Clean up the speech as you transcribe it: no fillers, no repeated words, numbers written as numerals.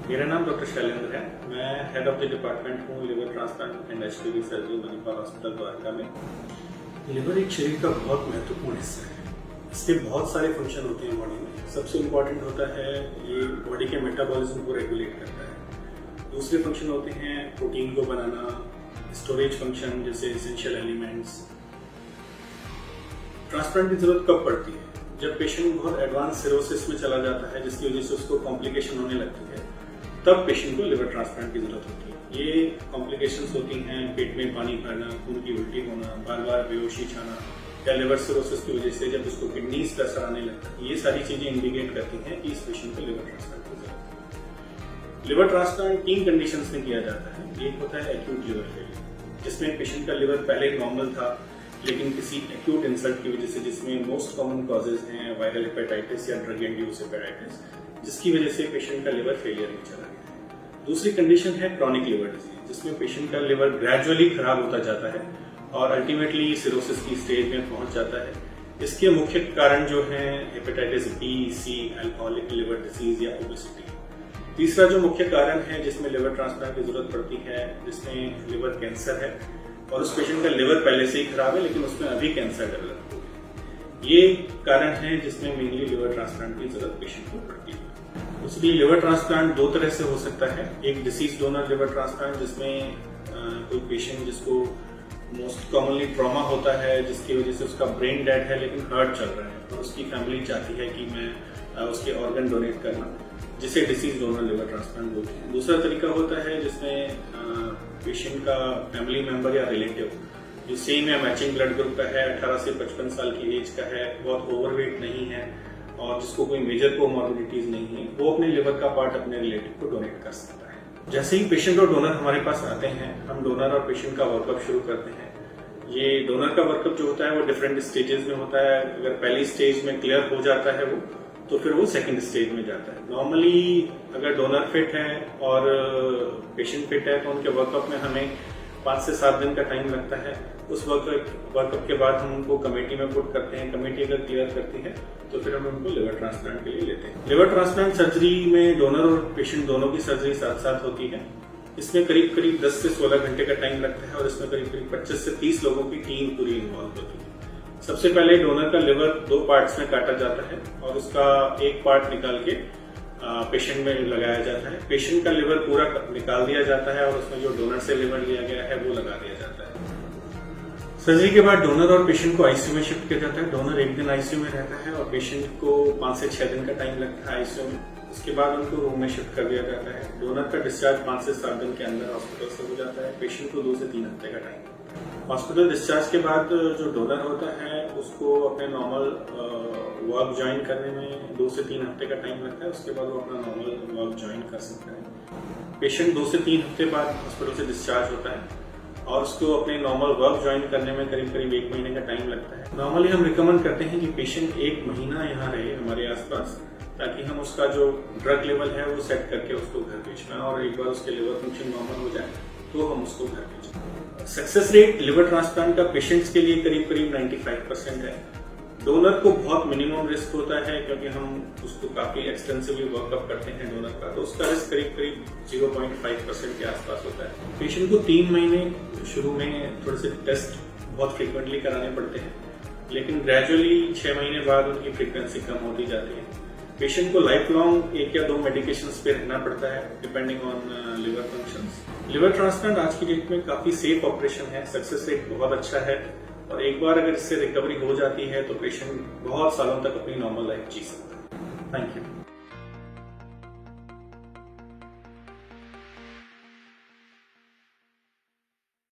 मेरा नाम डॉक्टर शैलेंद्र है। मैं हेड ऑफ द डिपार्टमेंट हूँ liver transplant and HPV surgery Manipal hospital Dwarka में। लिवर एक शरीर का बहुत महत्वपूर्ण हिस्सा है। इसके बहुत सारे फंक्शन होते हैं बॉडी में। सबसे इम्पोर्टेंट होता है ये बॉडी के मेटाबॉलिज्म को रेगुलेट करता है। दूसरे फंक्शन होते हैं प्रोटीन को बनाना, स्टोरेज फंक्शन जैसे एसेंशियल एलिमेंट्स। ट्रांसप्लांट की जरूरत कब पड़ती है? जब पेशेंट बहुत एडवांस सिरोसिस में चला जाता है जिसकी वजह से उसको कॉम्प्लिकेशन होने लगती है, तब पेशेंट को लिवर ट्रांसप्लांट की जरूरत होती है। ये कॉम्प्लिकेशंस होती हैं पेट में पानी भरना, खून की उल्टी होना, बार बार बेहोशी छाना या लिवर सिरोसिस की वजह से जब उसको किडनीज का असर आने लगता है। ये सारी चीजें इंडिकेट करती हैं कि इस पेशेंट को लिवर ट्रांसप्लांट की जरूरत है। लिवर ट्रांसप्लांट 3 कंडीशंस में किया जाता है। एक होता है एक्यूट लिवर फेलियर, जिसमें पेशेंट का लिवर पहले नॉर्मल था लेकिन किसी एक्यूट इंसल्ट की वजह से, जिसमें मोस्ट कॉमन कॉजेज हैं वायरल हेपेटाइटिस या ड्रग इंड्यूस्ड हेपेटाइटिस, जिसकी वजह से पेशेंट का लिवर फेलियर में चला गया। दूसरी कंडीशन है क्रॉनिक लिवर डिजीज, जिसमें पेशेंट का लिवर ग्रेजुअली खराब होता जाता है और अल्टीमेटली सिरोसिस की स्टेज में पहुंच जाता है। इसके मुख्य कारण जो है हेपेटाइटिस बी, सी, अल्कोहलिक लिवर डिजीज या ओबेसिटी। तीसरा जो मुख्य कारण है जिसमें लिवर ट्रांसप्लांट की जरूरत पड़ती है, जिसमें लिवर कैंसर है और उस पेशेंट का लिवर पहले से ही खराब है लेकिन उसमें अभी कैंसर डेवलप हो गया। ये कारण है जिसमें मेनली लिवर ट्रांसप्लांट की जरूरत पेशेंट को पड़ती है। इसलिए लिवर ट्रांसप्लांट 2 तरह से हो सकता है। एक डिसीज डोनर लिवर ट्रांसप्लांट, जिसमें कोई पेशेंट जिसको मोस्ट कॉमनली ट्रॉमा होता है, जिसकी वजह से उसका ब्रेन डेड है लेकिन हार्ट चल रहा है और उसकी फैमिली चाहती है कि मैं उसके ऑर्गन डोनेट करना, जिसे डिसीज डोनर लिवर ट्रांसप्लांट बोलते हैं। दूसरा तरीका होता है जिसमें पेशेंट का फैमिली मेंबर या रिलेटिव जो सेम या मैचिंग ब्लड ग्रुप का है, 18 से 55 साल की एज का है, बहुत ओवरवेट नहीं है और जिसको कोई मेजर कोमॉर्बिडिटीज नहीं है, वो अपने लिवर का पार्ट अपने रिलेटिव को डोनेट कर सकता है। जैसे ही पेशेंट और डोनर हमारे पास आते हैं, हम डोनर और पेशेंट का वर्कअप शुरू करते हैं। ये डोनर का वर्कअप जो होता है वो डिफरेंट स्टेजेस में होता है। अगर पहली स्टेज में क्लियर हो जाता है वो, तो फिर वो सेकंड स्टेज में जाता है। नॉर्मली अगर डोनर फिट है और पेशेंट फिट है तो उनके वर्कअप में हमें 5 से 7 दिन का टाइम लगता है। उस वर्कअप के बाद हम उनको कमेटी में पुट करते हैं। कमेटी अगर क्लियर करती है तो फिर हम उनको लिवर ट्रांसप्लांट के लिए लेते हैं। लिवर ट्रांसप्लांट सर्जरी में डोनर और पेशेंट दोनों की सर्जरी साथ साथ होती है। इसमें करीब करीब 10 से 16 घंटे का टाइम लगता है और इसमें करीब करीब 25 से 30 लोगों की टीम पूरी इन्वॉल्व होती है। सबसे पहले डोनर का लिवर 2 पार्ट्स में काटा जाता है और उसका एक पार्ट निकाल के पेशेंट में लगाया जाता है। पेशेंट का लिवर पूरा निकाल दिया जाता है और उसमें जो डोनर से लिवर लिया गया है वो लगा दिया जाता है। सर्जरी के बाद डोनर और पेशेंट को आईसीयू में शिफ्ट किया जाता है। डोनर 1 दिन आईसीयू में रहता है और पेशेंट को 5 से 6 दिन का टाइम लगता है आईसीयू में। उसके बाद उनको रूम में शिफ्ट कर दिया जाता है। डोनर का डिस्चार्ज 5 से 7 दिन के अंदर हॉस्पिटल से हो जाता है। पेशेंट को 2 से 3 हफ्ते का टाइम। हॉस्पिटल डिस्चार्ज के बाद जो डोनर होता है उसको अपने नॉर्मल वर्क ज्वाइन करने में 2 से 3 हफ्ते का टाइम लगता है। उसके बाद वो अपना नॉर्मल वर्क ज्वाइन कर सकता है। पेशेंट 2 से 3 हफ्ते बाद हॉस्पिटल से डिस्चार्ज होता है और उसको अपने नॉर्मल वर्क ज्वाइन करने में करीब करीब 1 महीने का टाइम लगता है। नॉर्मली हम रिकमेंड करते हैं कि पेशेंट 1 महीना यहाँ रहे हमारे आसपास, ताकि हम उसका जो ड्रग लेवल है वो सेट करके उसको घर भेजना, और एक बार उसके लिवर फंक्शन नॉर्मल हो जाए तो हम उसको घर भेजें। सक्सेस रेट लिवर ट्रांसप्लांट का पेशेंट्स के लिए करीब करीब 95% है। डोनर को बहुत मिनिमम रिस्क होता है क्योंकि हम उसको काफी एक्सटेंसिवली वर्कअप करते हैं डोनर का, तो उसका रिस्क करीब करीब 0.5% के आसपास होता है। पेशेंट को 3 महीने शुरू में थोड़े से टेस्ट बहुत फ्रीक्वेंटली कराने पड़ते हैं, लेकिन ग्रेजुअली 6 महीने बाद उनकी फ्रीक्वेंसी कम होती जाती है। पेशेंट को लाइफ लॉन्ग 1 या 2 मेडिकेशंस पे रहना पड़ता है depending on liver functions. Liver transplant आज की डेट में काफी सेफ ऑपरेशन है। सक्सेस रेट बहुत अच्छा है और एक बार अगर इससे रिकवरी हो जाती है तो पेशेंट बहुत सालों तक अपनी नॉर्मल लाइफ जी सकता है। Thank you.